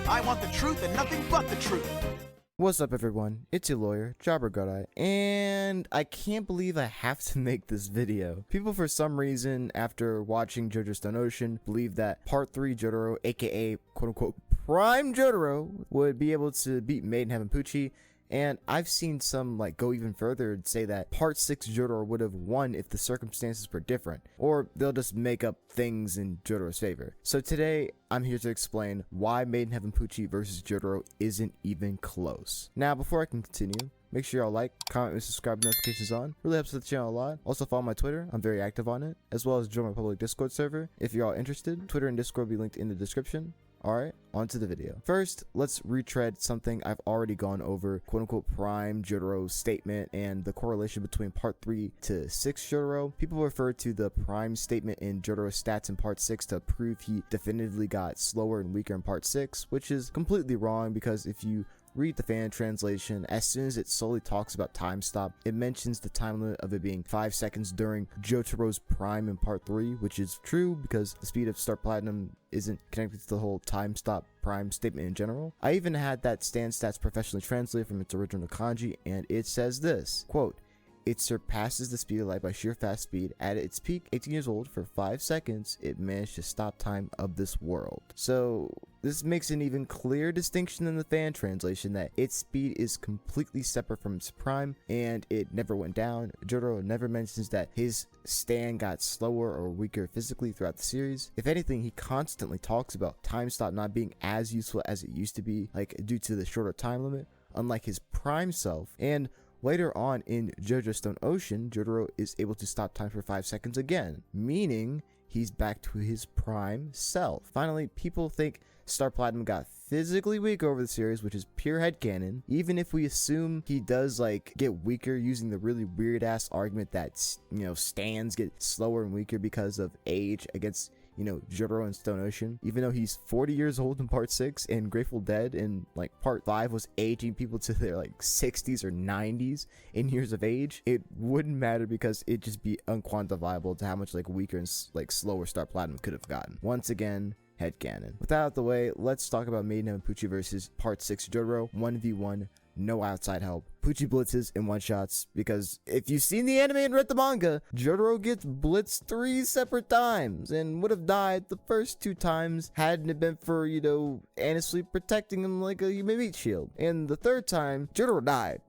I want the truth and nothing but the truth. What's up everyone, it's your lawyer, Godot, and I can't believe I have to make this video. People for some reason, after watching JoJo Stone Ocean, believe that Part 3 Jotaro, aka quote-unquote Prime Jotaro, would be able to beat MiH Pucci, and I've seen some go even further and say that Part 6 Jotaro would have won if the circumstances were different, or they'll just make up things in Jotaro's favor. So today, I'm here to explain why MiH Pucci versus Jotaro isn't even close. Now, before I can continue, make sure y'all like, comment, and subscribe, notifications on. Really helps the channel a lot. Also follow my Twitter, I'm very active on it, as well as join my public Discord server. If you're all interested, Twitter and Discord will be linked in the description. Alright, on to the video. First, let's retread something I've already gone over, quote-unquote Prime Jotaro's statement and the correlation between Part 3 to 6 Jotaro. People refer to the Prime statement in Jotaro's stats in Part 6 to prove he definitively got slower and weaker in Part 6, which is completely wrong because if you read the fan translation, as soon as it solely talks about time stop, it mentions the time limit of it being 5 seconds during Jotaro's prime in Part 3, which is true because the speed of Star Platinum isn't connected to the whole time stop prime statement in general. I even had that stand stats professionally translated from its original kanji, and it says this, quote, "It surpasses the speed of light by sheer fast speed. At its peak, 18 years old, for 5 seconds, it managed to stop time of this world." So this makes an even clearer distinction in the fan translation that its speed is completely separate from its prime, and it never went down. Jotaro never mentions that his stand got slower or weaker physically throughout the series. If anything, he constantly talks about time stop not being as useful as it used to be, due to the shorter time limit, unlike his prime self. And later on in JoJo Stone Ocean, Jotaro is able to stop time for 5 seconds again, meaning he's back to his prime self. Finally, people think Star Platinum got physically weaker over the series, which is pure headcanon. Even if we assume he does get weaker using the really weird ass argument that stands get slower and weaker because of age against Jotaro and Stone Ocean, even though he's 40 years old in Part 6 and Grateful Dead in Part 5 was aging people to their 60s or 90s in years of age, it wouldn't matter because it'd just be unquantifiable to how much weaker and slower Star Platinum could have gotten. Once again, headcanon. With that out the way, let's talk about MiH Pucci versus Part 6 Jotaro 1v1, no outside help. Pucci blitzes in one-shots because if you've seen the anime and read the manga, Jotaro gets blitzed 3 separate times and would have died the first 2 times hadn't it been for, honestly protecting him like a human meat shield. And the 3rd time, Jotaro died.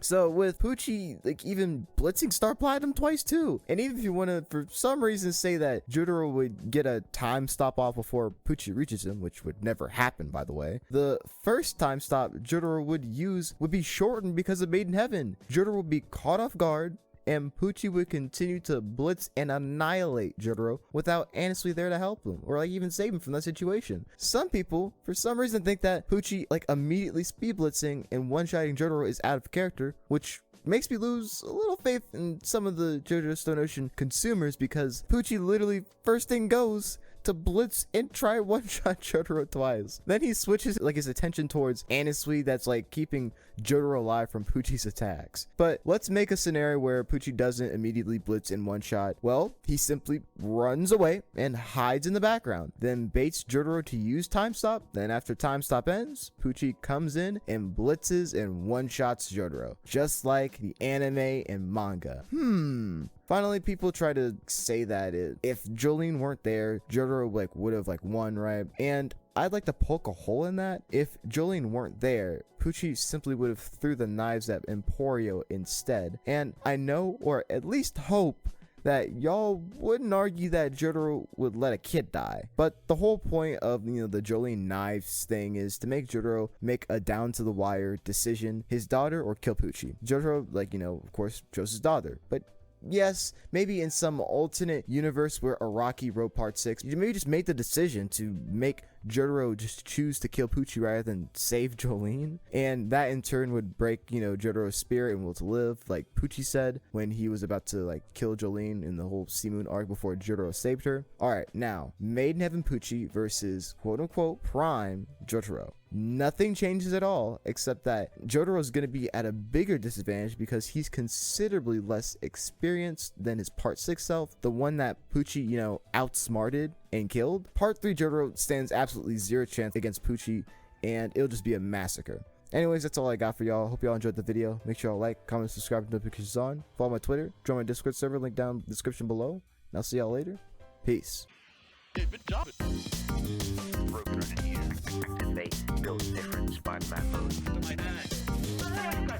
So with Pucci, even blitzing Star Platinum twice too. And even if you want to, for some reason, say that Jotaro would get a time stop off before Pucci reaches him, which would never happen, by the way, the first time stop Jotaro would use would be shortened because of Made in Heaven. Jotaro would be caught off guard, and Pucci would continue to blitz and annihilate Jotaro without honestly there to help him or even save him from that situation. Some people, for some reason, think that Pucci immediately speed blitzing and one-shotting Jotaro is out of character, which makes me lose a little faith in some of the JoJo Stone Ocean consumers because Pucci literally first thing goes to blitz and try one-shot Jotaro twice. Then he switches his attention towards Anasui that's keeping Jotaro alive from Pucci's attacks. But let's make a scenario where Pucci doesn't immediately blitz in one shot. Well, he simply runs away and hides in the background, then baits Jotaro to use time stop. Then after time stop ends, Pucci comes in and blitzes and one-shots Jotaro, just like the anime and manga. Finally, people try to say that if Jolene weren't there, Jotaro would have won, right? And I'd like to poke a hole in that. If Jolene weren't there, Pucci simply would have threw the knives at Emporio instead. And I know, or at least hope, that y'all wouldn't argue that Jotaro would let a kid die. But the whole point of the Jolene knives thing is to make Jotaro make a down to the wire decision, his daughter or kill Pucci. Jotaro, of course, chose his daughter. But yes, maybe in some alternate universe where Araki wrote Part 6, you maybe just made the decision to make Jotaro just choose to kill Pucci rather than save Jolene, and that in turn would break Jotaro's spirit and will to live, like Pucci said when he was about to kill Jolene in the whole Sea Moon arc before Jotaro saved her. Alright, now MiH Pucci versus quote unquote Prime Jotaro. nothing changes at all, except that Jotaro is going to be at a bigger disadvantage because he's considerably less experienced than his Part 6 self, the one that Pucci, outsmarted and killed. Part 3 Jotaro stands absolutely zero chance against Pucci, and it'll just be a massacre. Anyways, that's all I got for y'all. Hope y'all enjoyed the video. Make sure y'all like, comment, subscribe, and notifications on. Follow my Twitter, join my Discord server, link down in the description below. And I'll see y'all later. Peace. Activate those different Spider-Man modes. You guys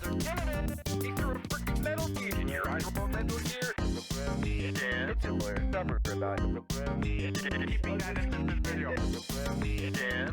are killing it! He threw a freaking Metal Gear in your eyes. Metal Gear. Yeah, it's a lawyer. Summer about it. Keeping that in the video. Yeah.